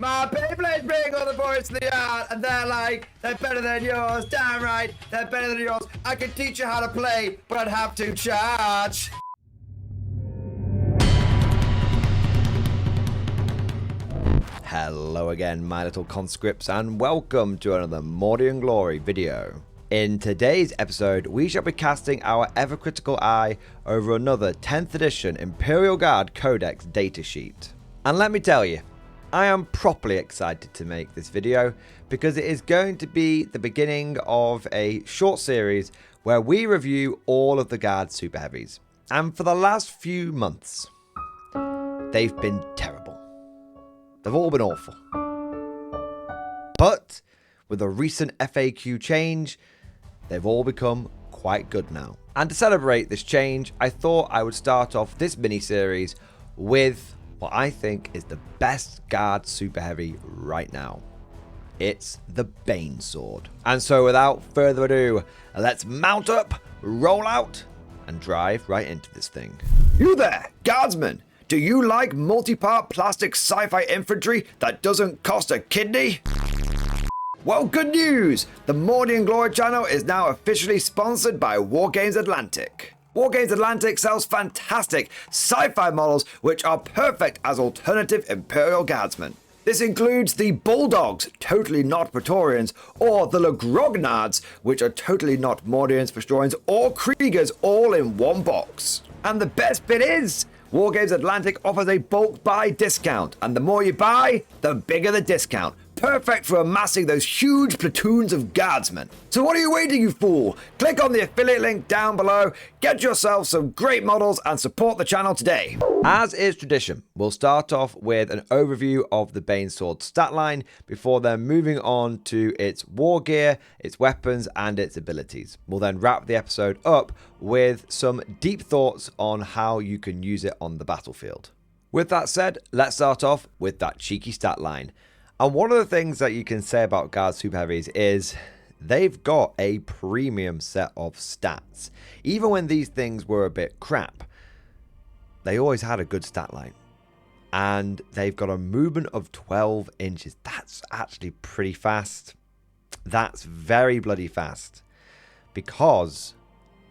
My Beyblade's bring all the boys to the yard, and they're like, they're better than yours. Damn right, they're better than yours. I can teach you how to play, but I'd have to charge. Hello again, my little conscripts, and welcome to another Mordian Glory video. In today's episode, we shall be casting our ever-critical eye over another 10th edition Imperial Guard Codex datasheet. And let me tell you, I am properly excited to make this video because it is going to be the beginning of a short series where we review all of the Guard Super Heavies. And for the last few months, they've been terrible. They've all been awful. But with a recent FAQ change, they've all become quite good now. And to celebrate this change, I thought I would start off this mini-series with what I think is the best Guard Super Heavy right now. It's the Banesword. And so without further ado, let's mount up, roll out, and drive right into this thing. You there, Guardsmen! Do you like multi-part plastic sci-fi infantry that doesn't cost a kidney? Well, good news! The Mordian Glory channel is now officially sponsored by Wargames Atlantic. Wargames Atlantic sells fantastic sci-fi models which are perfect as alternative Imperial Guardsmen. This includes the Bulldogs, totally not Praetorians, or the Legrognards, which are totally not Mordians, Festorians, or Kriegers all in one box. And the best bit is, Wargames Atlantic offers a bulk buy discount, and the more you buy, the bigger the discount. Perfect for amassing those huge platoons of guardsmen. So what are you waiting, you fool? Click on the affiliate link down below, get yourself some great models, and support the channel today. As is tradition, we'll start off with an overview of the Banesword stat line before then moving on to its war gear, its weapons, and its abilities. We'll then wrap the episode up with some deep thoughts on how you can use it on the battlefield. With that said, let's start off with that cheeky stat line. And one of the things that you can say about Guard Super Heavies is they've got a premium set of stats. Even when these things were a bit crap, they always had a good stat line. And they've got a movement of 12 inches. That's actually pretty fast. That's very bloody fast. Because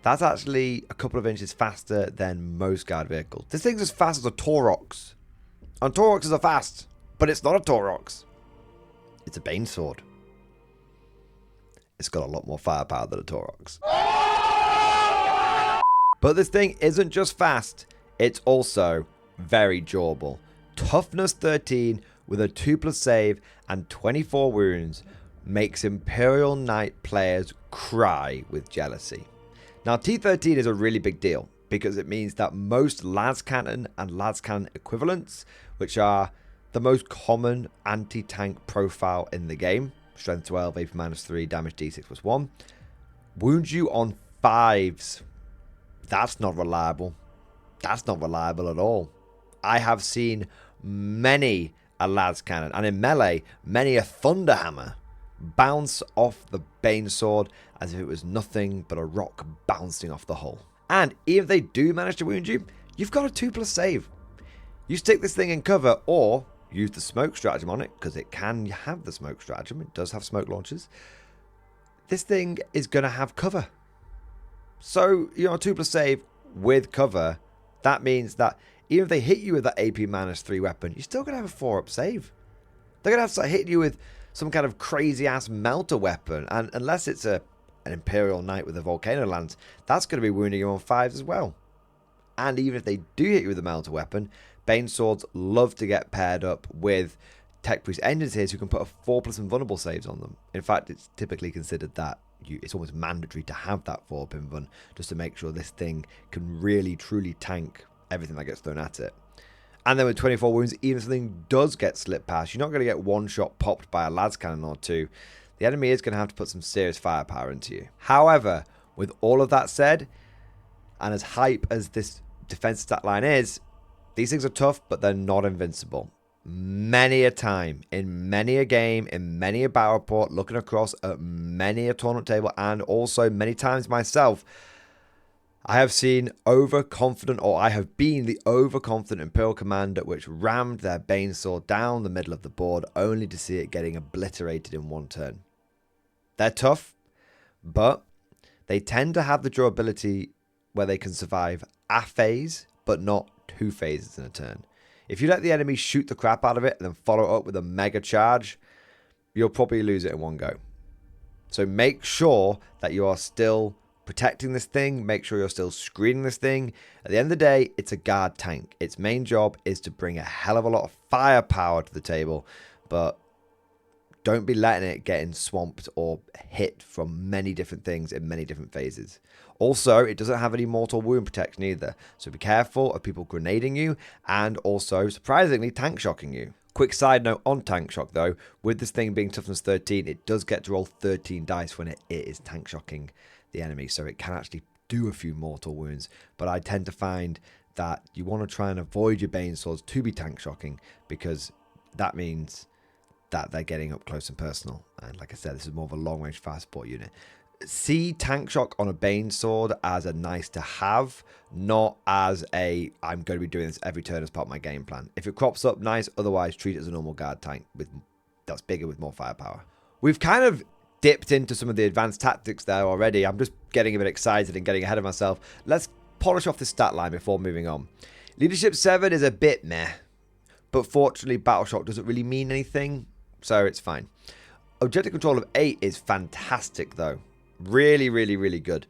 that's actually a couple of inches faster than most Guard vehicles. This thing's as fast as a Taurox. And Tauroxes are fast, but it's not a Taurox. It's a Banesword. It's got a lot more firepower than a Taurox. But this thing isn't just fast, it's also very durable. Toughness 13 with a 2+ save and 24 wounds makes Imperial Knight players cry with jealousy. Now T13 is a really big deal because it means that most Lascannon and Lascannon equivalents, which are the most common anti-tank profile in the game, strength 12, AP -3, damage D6 +1, wounds you on 5s. That's not reliable. That's not reliable at all. I have seen many a Lascannon, and in melee, many a Thunderhammer bounce off the Banesword as if it was nothing but a rock bouncing off the hull. And even if they do manage to wound you, you've got a 2+ save. You stick this thing in cover, or use the smoke stratagem on it, because it can have the smoke stratagem. It does have smoke launchers. This thing is going to have cover. So, you know, a 2+ save with cover, that means that even if they hit you with that AP -3 weapon, you're still going to have a 4-up save. They're going to have to start hitting you with some kind of crazy-ass melter weapon. And unless it's an Imperial Knight with a Volcano Lance, that's going to be wounding you on 5s as well. And even if they do hit you with a melter weapon, Baneswords love to get paired up with Tech Priest Engineers who can put a 4+ invulnerable saves on them. In fact, it's typically considered that it's almost mandatory to have that 4-up invuln just to make sure this thing can really, truly tank everything that gets thrown at it. And then with 24 wounds, even if something does get slipped past, you're not going to get one shot popped by a Lascannon or two. The enemy is going to have to put some serious firepower into you. However, with all of that said, and as hype as this defense stat line is, these things are tough, but they're not invincible. Many a time, in many a game, in many a battle report, looking across at many a tournament table, and also many times myself, I have seen overconfident, or I have been the overconfident Imperial commander which rammed their Banesword down the middle of the board only to see it getting obliterated in one turn. They're tough, but they tend to have the durability where they can survive a phase, but not 2 phases in a turn. If you let the enemy shoot the crap out of it and then follow up with a mega charge, you'll probably lose it in one go. So make sure that you are still protecting this thing. Make sure you're still screening this thing. At the end of the day, it's a guard tank. Its main job is to bring a hell of a lot of firepower to the table, but don't be letting it get swamped or hit from many different things in many different phases. Also, it doesn't have any mortal wound protection either, so be careful of people grenading you and also, surprisingly, tank shocking you. Quick side note on tank shock though, with this thing being toughness 13, it does get to roll 13 dice when it is tank shocking the enemy, so it can actually do a few mortal wounds, but I tend to find that you want to try and avoid your Baneswords to be tank shocking, because that means that they're getting up close and personal, and like I said, this is more of a long range fast support unit. See tank shock on a Banesword as a nice to have, not as a I'm going to be doing this every turn as part of my game plan. If it crops up, nice, otherwise treat it as a normal guard tank that's bigger with more firepower. We've kind of dipped into some of the advanced tactics there already. I'm just getting a bit excited and getting ahead of myself. Let's polish off the stat line before moving on. Leadership 7 is a bit meh, but fortunately Battle Shock doesn't really mean anything, so it's fine. Objective control of 8 is fantastic though. Really, really, really good.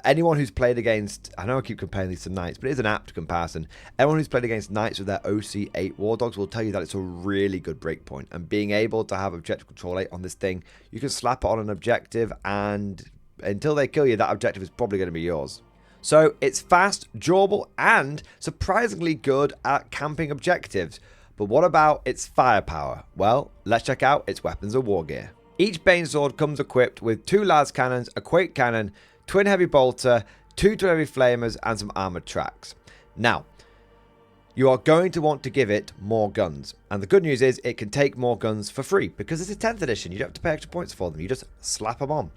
Anyone who's played against, I know I keep comparing these to Knights, but it is an apt comparison. Anyone who's played against Knights with their OC8 War Dogs will tell you that it's a really good breakpoint. And being able to have objective control 8 on this thing, you can slap it on an objective, and until they kill you, that objective is probably going to be yours. So it's fast, durable, and surprisingly good at camping objectives. But what about its firepower? Well, let's check out its weapons and war gear. Each Banesword comes equipped with 2 las cannons, a quake cannon, twin heavy bolter, 2 twin heavy flamers, and some armored tracks. Now, you are going to want to give it more guns. And the good news is it can take more guns for free, because it's a 10th edition. You don't have to pay extra points for them. You just slap them on.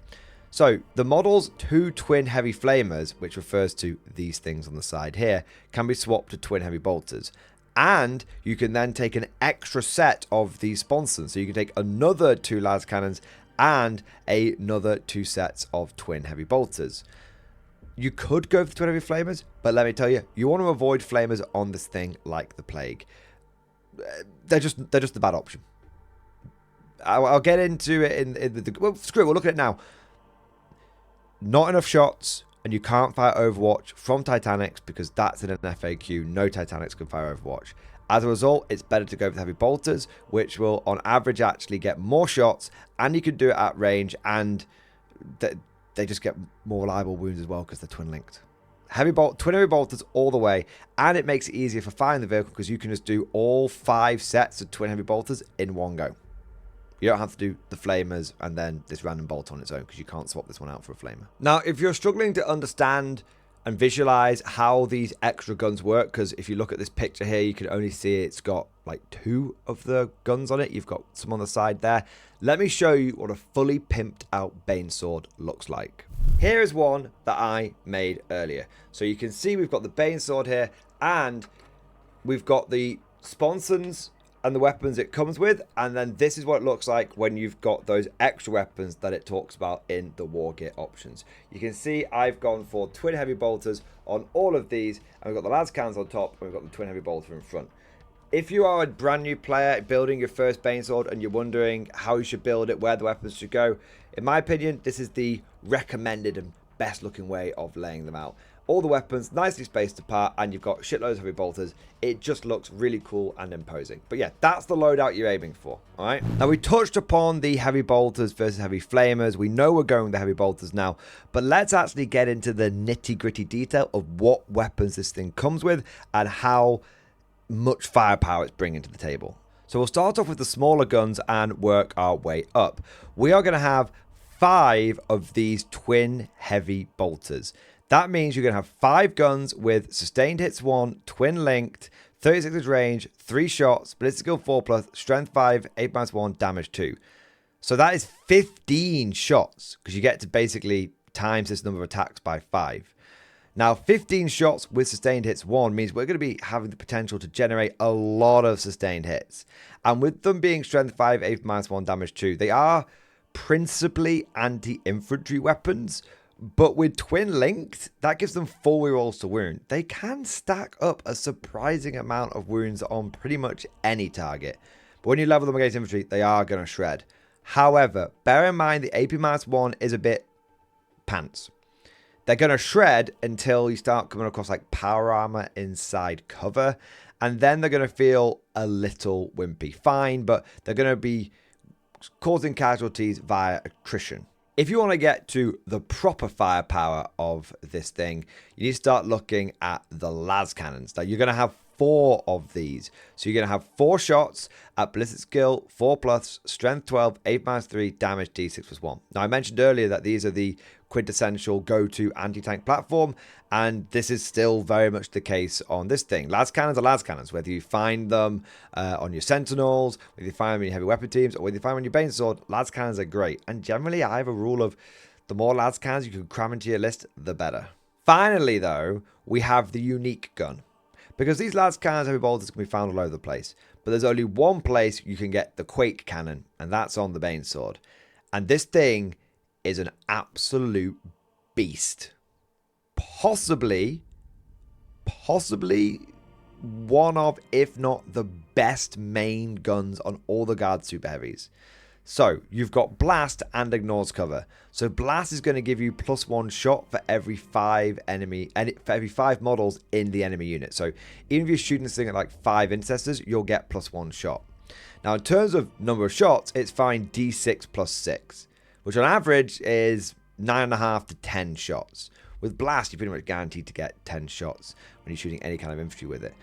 So the model's 2 twin heavy flamers, which refers to these things on the side here, can be swapped to twin heavy bolters. And you can then take an extra set of these sponsons. So you can take another 2 las cannons and another 2 sets of twin heavy bolters. You could go for the twin heavy flamers, but let me tell you, you want to avoid flamers on this thing like the plague. They're just a bad option. I'll get into it in the well, screw it, we'll look at it now. Not enough shots, and you can't fire Overwatch from Titanics because that's in an FAQ. No Titanics can fire Overwatch. As a result, it's better to go with heavy bolters, which will on average actually get more shots, and you can do it at range, and they just get more reliable wounds as well because they're twin linked. Twin heavy bolters all the way, and it makes it easier for firing the vehicle because you can just do all 5 sets of twin heavy bolters in one go. You don't have to do the flamers and then this random bolt on its own, because you can't swap this one out for a flamer. Now, if you're struggling to understand and visualize how these extra guns work, because if you look at this picture here, you can only see it's got like 2 of the guns on it. You've got some on the side there. Let me show you what a fully pimped out Banesword looks like. Here is one that I made earlier. So you can see we've got the Banesword here, and we've got the sponsons and the weapons it comes with, and then this is what it looks like when you've got those extra weapons that it talks about in the war gear options. You can see I've gone for twin heavy bolters on all of these, and we've got the las cannons on top, and we've got the twin heavy bolter in front. If you are a brand new player building your first Banesword and you're wondering how you should build it, where the weapons should go, in my opinion, this is the recommended and best looking way of laying them out. All the weapons nicely spaced apart, and you've got shitloads of heavy bolters. It just looks really cool and imposing. But yeah, that's the loadout you're aiming for. All right. Now, we touched upon the heavy bolters versus heavy flamers. We know we're going with the heavy bolters now, but let's actually get into the nitty gritty detail of what weapons this thing comes with and how much firepower it's bringing to the table. So we'll start off with the smaller guns and work our way up. We are going to have 5 of these twin heavy bolters. That means you're going to have 5 guns with sustained hits 1, twin linked, 36 inch range, 3 shots, ballistic skill 4+, strength 5, 8-1, damage 2. So that is 15 shots, because you get to basically times this number of attacks by 5. Now, 15 shots with sustained hits 1 means we're going to be having the potential to generate a lot of sustained hits. And with them being strength 5, 8 -1 damage 2, they are principally anti-infantry weapons. But with twin linked, that gives them 4 rerolls to wound. They can stack up a surprising amount of wounds on pretty much any target. But when you level them against infantry, they are going to shred. However, bear in mind the AP -1 is a bit pants. They're going to shred until you start coming across like power armor inside cover. And then they're going to feel a little wimpy. Fine, but they're going to be causing casualties via attrition. If you want to get to the proper firepower of this thing, you need to start looking at the las cannons. Now, you're going to have 4 of these. So you're going to have 4 shots at ballistic skill, 4+, strength 12, 8 -3, damage d6+1. Now, I mentioned earlier that these are the quintessential go-to anti-tank platform, and this is still very much the case on this thing. Las cannons are las cannons, whether you find them on your sentinels, whether you find them in your heavy weapon teams, or whether you find them on your Banesword. Las cannons are great, and generally I have a rule of the more las cannons you can cram into your list, the better. Finally, though, we have the unique gun. Because these las cannons, heavy bolters, can be found all over the place. But there's only one place you can get the Quake cannon, and that's on the Banesword. And this thing is an absolute beast. Possibly one of, if not the best main guns on all the guard super heavies. So you've got blast and ignores cover. So blast is going to give you +1 shot for every 5 models in the enemy unit. So even if you're shooting this thing at like 5 intercessors, you'll get +1 shot. Now in terms of number of shots, it's fine d6 + 6, which on average is 9.5 to 10 shots. With blast, you're pretty much guaranteed to get 10 shots when you're shooting any kind of infantry with it.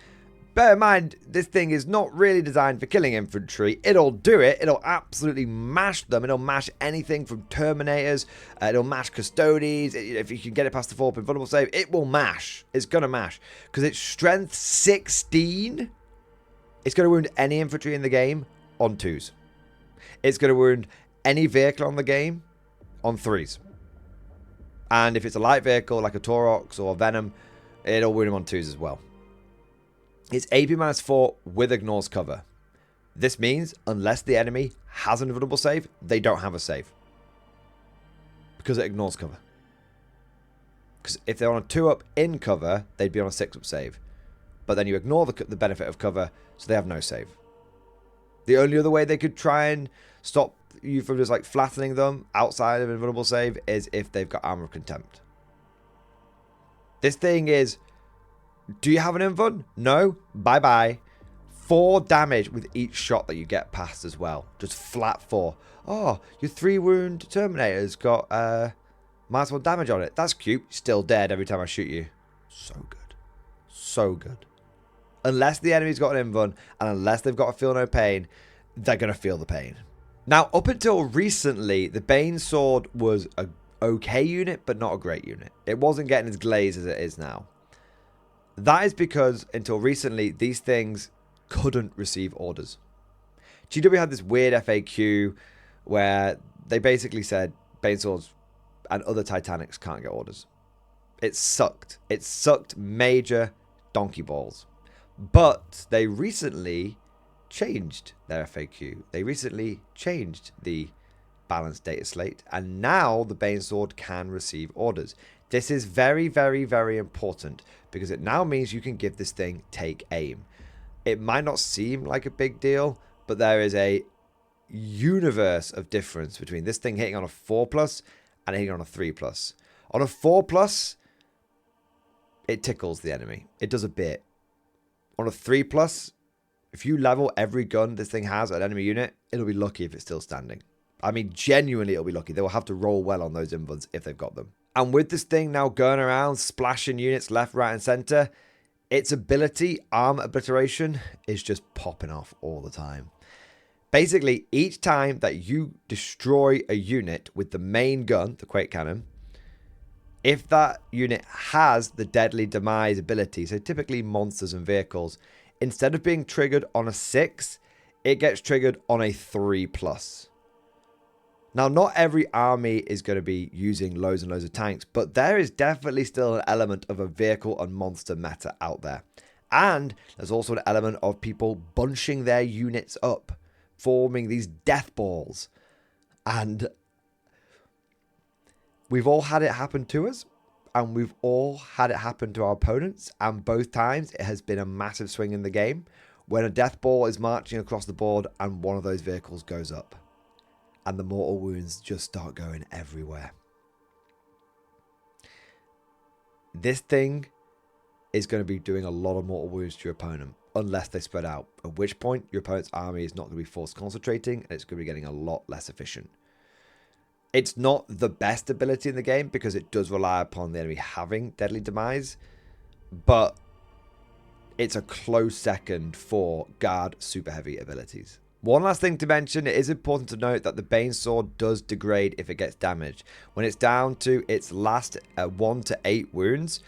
Bear in mind, this thing is not really designed for killing infantry. It'll do it. It'll absolutely mash them. It'll mash anything from Terminators. It'll mash Custodies. If you can get it past the 4-pin vulnerable save, it will mash. It's going to mash. Because it's strength 16. It's going to wound any infantry in the game on 2s. It's going to wound any vehicle on the game on 3s. And if it's a light vehicle like a Taurox or a Venom, it'll wound them on 2s as well. It's AP -4 with ignores cover. This means unless the enemy has an invulnerable save, they don't have a save. Because it ignores cover. Because if they're on a 2-up in cover, they'd be on a 6-up save. But then you ignore the benefit of cover, so they have no save. The only other way they could try and stop you from just like flattening them outside of invulnerable save is if they've got Armor of Contempt. This thing is... Do you have an invuln? No? Bye-bye. 4 damage with each shot that you get past as well. Just flat 4. Oh, your 3-wound Terminator's got -1 damage on it. That's cute. Still dead every time I shoot you. So good. So good. Unless the enemy's got an invuln, and unless they've got a feel no pain, they're going to feel the pain. Now, up until recently, the Banesword was a okay unit, but not a great unit. It wasn't getting as glazed as it is now. That is because, until recently, these things couldn't receive orders. GW had this weird FAQ where they basically said Baneswords and other Titanics can't get orders. It sucked. It sucked major donkey balls. But they recently changed their FAQ. They recently changed the balanced data slate, and now the Banesword can receive orders. This is very, very, very important because it now means you can give this thing take aim. It might not seem like a big deal, but there is a universe of difference between this thing hitting on a 4+ and hitting on a 3+. On a 4+, it tickles the enemy. It does a bit. On a 3+, if you level every gun this thing has at an enemy unit, it'll be lucky if it's still standing. I mean, genuinely, it'll be lucky. They will have to roll well on those invulns if they've got them. And with this thing now going around, splashing units left, right, and center, its ability, arm obliteration, is just popping off all the time. Basically, each time that you destroy a unit with the main gun, the Quake Cannon, if that unit has the Deadly Demise ability, so typically monsters and vehicles, instead of being triggered on a 6, it gets triggered on a 3+. Now, not every army is going to be using loads and loads of tanks, but there is definitely still an element of a vehicle and monster meta out there. And there's also an element of people bunching their units up, forming these death balls. And we've all had it happen to us, and we've all had it happen to our opponents, and both times it has been a massive swing in the game when a death ball is marching across the board and one of those vehicles goes up. And the mortal wounds just start going everywhere. This thing is going to be doing a lot of mortal wounds to your opponent, unless they spread out. At which point, your opponent's army is not going to be force concentrating, and it's going to be getting a lot less efficient. It's not the best ability in the game, because it does rely upon the enemy having Deadly Demise, but it's a close second for guard super heavy abilities. One last thing to mention, it is important to note that the Banesword does degrade if it gets damaged. When it's down to its last 1 to 8 wounds,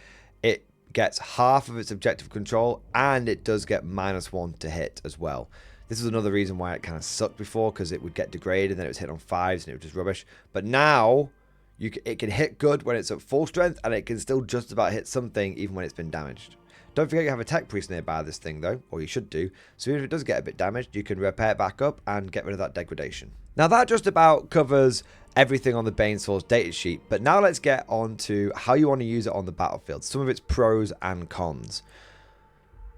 it gets half of its objective control, and it does get -1 to hit as well. This is another reason why it kind of sucked before, because it would get degraded and then it was hit on 5s and it was just rubbish. But now it can hit good when it's at full strength, and it can still just about hit something even when it's been damaged. Don't forget you have a tech priest nearby this thing though, or you should do. So even if it does get a bit damaged, you can repair it back up and get rid of that degradation. Now that just about covers everything on the Banesword's datasheet, but now let's get on to how you want to use it on the battlefield. Some of its pros and cons.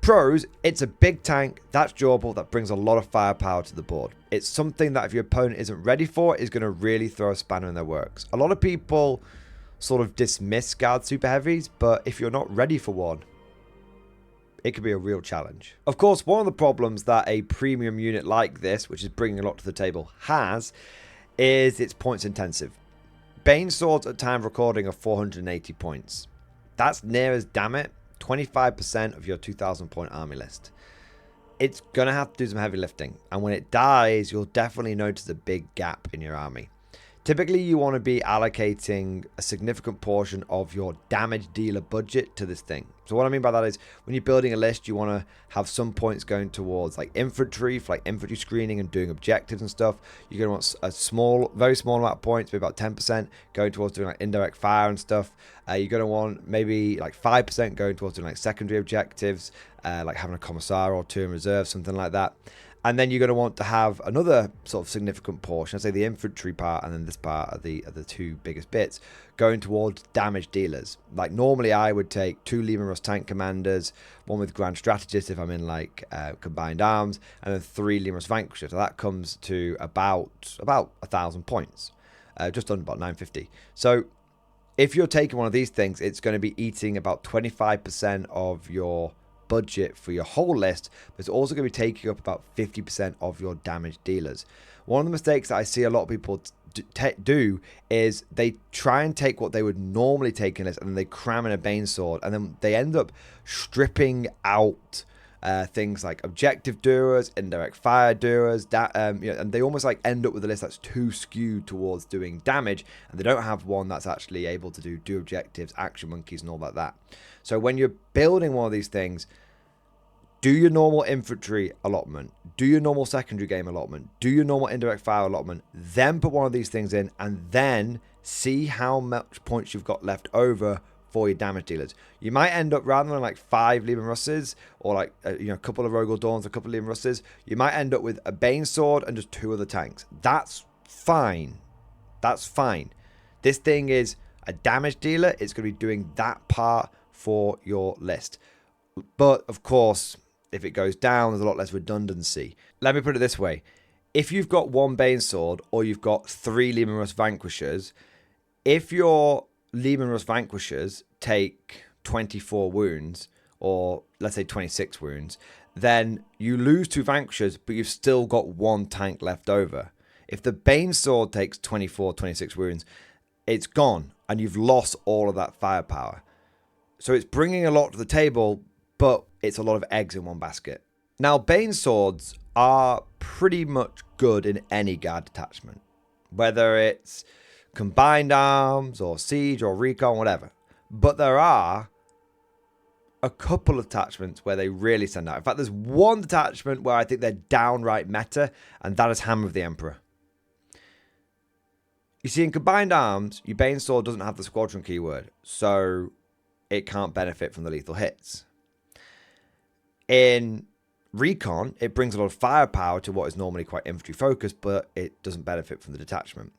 Pros, it's a big tank, that's durable, that brings a lot of firepower to the board. It's something that if your opponent isn't ready for, is going to really throw a spanner in their works. A lot of people sort of dismiss guard super heavies, but if you're not ready for one, it could be a real challenge. Of course, one of the problems that a premium unit like this, which is bringing a lot to the table, has is it's points intensive. Baneswords at time of recording are 480 points. That's near as, damn it, 25% of your 2,000 point army list. It's going to have to do some heavy lifting, and when it dies, you'll definitely notice a big gap in your army. Typically, you want to be allocating a significant portion of your damage dealer budget to this thing. So what I mean by that is, when you're building a list, you want to have some points going towards like infantry, for like infantry screening and doing objectives and stuff. You're going to want a very small amount of points, maybe about 10%, going towards doing like indirect fire and stuff. You're going to want maybe like 5% going towards doing like secondary objectives, like having a commissar or 2 in reserve, something like that. And then you're going to want to have another sort of significant portion, I'd say the infantry part and then this part are the 2 biggest bits, going towards damage dealers. Like normally I would take 2 Leman Russ tank commanders, 1 with Grand Strategist if I'm in like combined arms, and then 3 Leman Russ vanquishers. So that comes to about 1,000 points, just under about 950. So if you're taking one of these things, it's going to be eating about 25% of your budget for your whole list, but it's also going to be taking up about 50% of your damage dealers. One of the mistakes that I see a lot of people do is they try and take what they would normally take in this, and then they cram in a Banesword, and then they end up stripping out things like objective doers, indirect fire doers, and they almost like end up with a list that's too skewed towards doing damage, and they don't have one that's actually able to do objectives, action monkeys, and all like that. So when you're building one of these things, do your normal infantry allotment, do your normal secondary game allotment, do your normal indirect fire allotment, then put one of these things in, and then see how much points you've got left over for your damage dealers. You might end up, rather than like 5 Leman Russes, or like a couple of Rogel Dawns, a couple of Leman Russes, you might end up with a Banesword and just 2 other tanks. That's fine. That's fine. This thing is a damage dealer. It's going to be doing that part for your list. But of course, if it goes down, there's a lot less redundancy. Let me put it this way. If you've got 1 Banesword or you've got 3 Leman Russ Vanquishers, if your Leman Russ Vanquishers take 24 wounds, or let's say 26 wounds, then you lose 2 Vanquishers, but you've still got 1 tank left over. If the Banesword takes 24, 26 wounds, it's gone, and you've lost all of that firepower. So it's bringing a lot to the table, but it's a lot of eggs in one basket. Now, Baneswords are pretty much good in any guard detachment, whether it's combined arms or siege or recon, whatever. But there are a couple of detachments where they really stand out. In fact, there's one detachment where I think they're downright meta, and that is Hammer of the Emperor. You see, in Combined Arms, your Banesword doesn't have the Squadron keyword, so it can't benefit from the lethal hits. In Recon, it brings a lot of firepower to what is normally quite infantry focused, but it doesn't benefit from the detachment.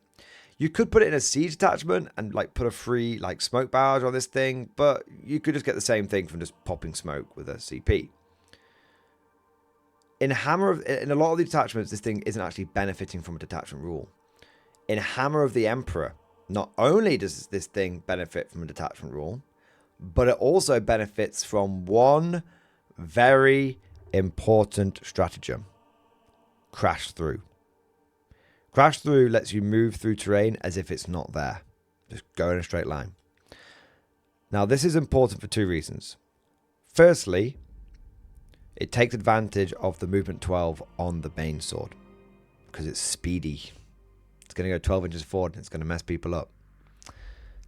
You could put it in a siege detachment and like put a free like smoke barrage on this thing, but you could just get the same thing from just popping smoke with a CP. In a lot of the detachments, this thing isn't actually benefiting from a detachment rule. In Hammer of the Emperor, not only does this thing benefit from a detachment rule, but it also benefits from one very important stratagem: Crash Through. Crash Through lets you move through terrain as if it's not there. Just go in a straight line. Now, this is important for two reasons. Firstly, it takes advantage of the movement 12 on the Banesword because it's speedy. It's going to go 12 inches forward and it's going to mess people up.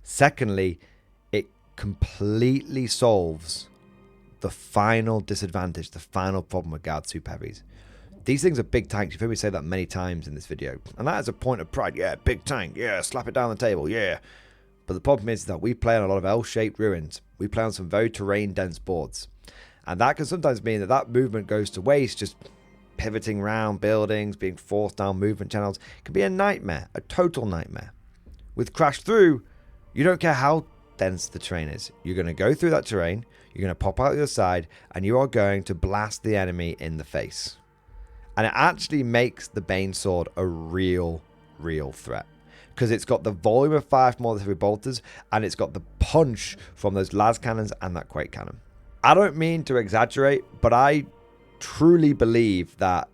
Secondly, it completely solves the final disadvantage, the final problem with Guard Super Heavies. These things are big tanks. You've heard me say that many times in this video. And that is a point of pride. Yeah, big tank. Yeah, slap it down the table. Yeah. But the problem is that we play on a lot of L-shaped ruins. We play on some very terrain-dense boards. And that can sometimes mean that that movement goes to waste, just pivoting around buildings, being forced down movement channels. It can be a nightmare, a total nightmare. With Crash Through, you don't care how dense the terrain is. You're going to go through that terrain, you're going to pop out the other side, and you are going to blast the enemy in the face. And it actually makes the Banesword a real threat. Because it's got the volume of fire from all the heavy bolters, and it's got the punch from those las cannons and that quake cannon. I don't mean to exaggerate, but I truly believe that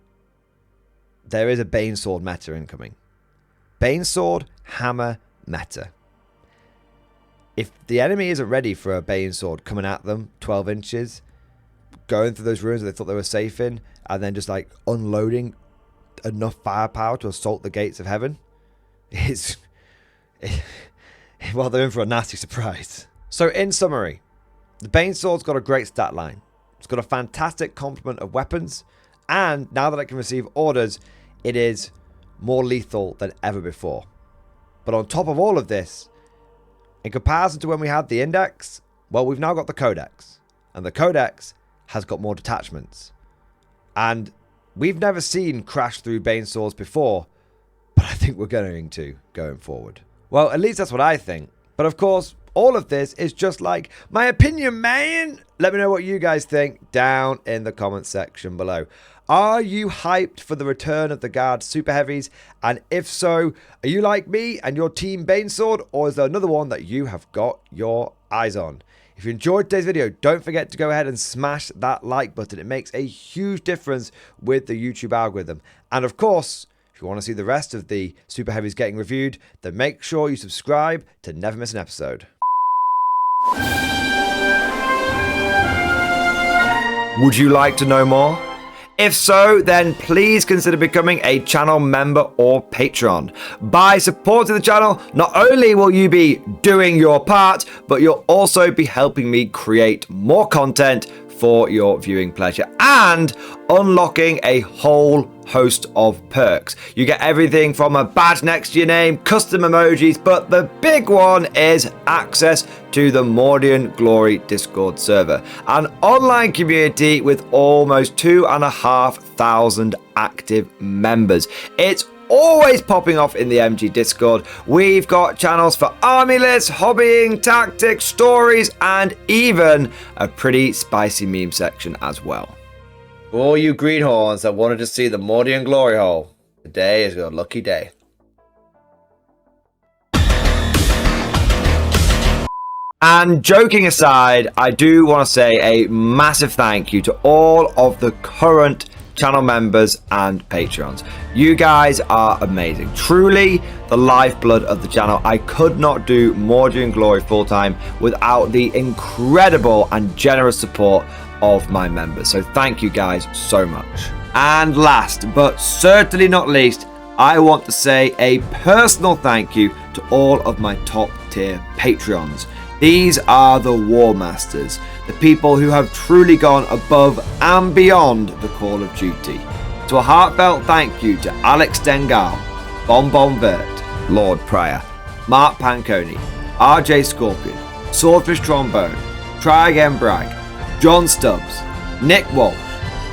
there is a Banesword meta incoming. Banesword Hammer meta. If the enemy isn't ready for a Banesword coming at them 12 inches, going through those ruins that they thought they were safe in, and then just like unloading enough firepower to assault the gates of heaven, well, they're in for a nasty surprise. So in summary, the Banesword's got a great stat line. It's got a fantastic complement of weapons, and now that it can receive orders, it is more lethal than ever before. But on top of all of this, in comparison to when we had the Index, well, we've now got the Codex, and the Codex has got more detachments. And we've never seen Crash Through Baneswords before, but I think we're going to going forward. Well, at least that's what I think. But of course, all of this is just like my opinion, man. Let me know what you guys think down in the comment section below. Are you hyped for the return of the Guard Super Heavies? And if so, are you like me and your team Banesword, or is there another one that you have got your eyes on? If you enjoyed today's video, don't forget to go ahead and smash that like button. It makes a huge difference with the YouTube algorithm. And of course, if you want to see the rest of the Super Heavies getting reviewed, then make sure you subscribe to never miss an episode. Would you like to know more? If so, then please consider becoming a channel member or patron. By supporting the channel, not only will you be doing your part, but you'll also be helping me create more content for your viewing pleasure and unlocking a whole host of perks. You get everything from a badge next to your name, custom emojis, but the big one is access to the Mordian Glory Discord server, an online community with almost 2,500 active members. It's always popping off in the MG Discord. We've got channels for army lists, hobbying, tactics, stories, and even a pretty spicy meme section as well. For all you greenhorns that wanted to see the Mordian glory hole, today is your lucky day. And joking aside, I do want to say a massive thank you to all of the current channel members and patrons. You guys are amazing, truly the lifeblood of the channel. I could not do Mordian Glory full-time without the incredible and generous support of my members, so thank you guys so much. And last but certainly not least, I want to say a personal thank you to all of my top tier Patreons. These are the War Masters, the people who have truly gone above and beyond the call of duty. So a heartfelt thank you to Alex Dengal, Bon Bon Vert, Lord Pryor, Mark Panconi, RJ Scorpion, Swordfish Trombone, Try Again Bragg, John Stubbs, Nick Walsh,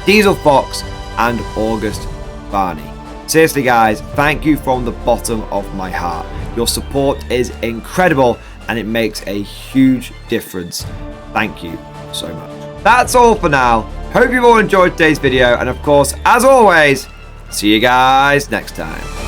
Diesel Fox, and August Barney. Seriously guys, thank you from the bottom of my heart. Your support is incredible and it makes a huge difference. Thank you so much. That's all for now. Hope you've all enjoyed today's video, and of course, as always, see you guys next time.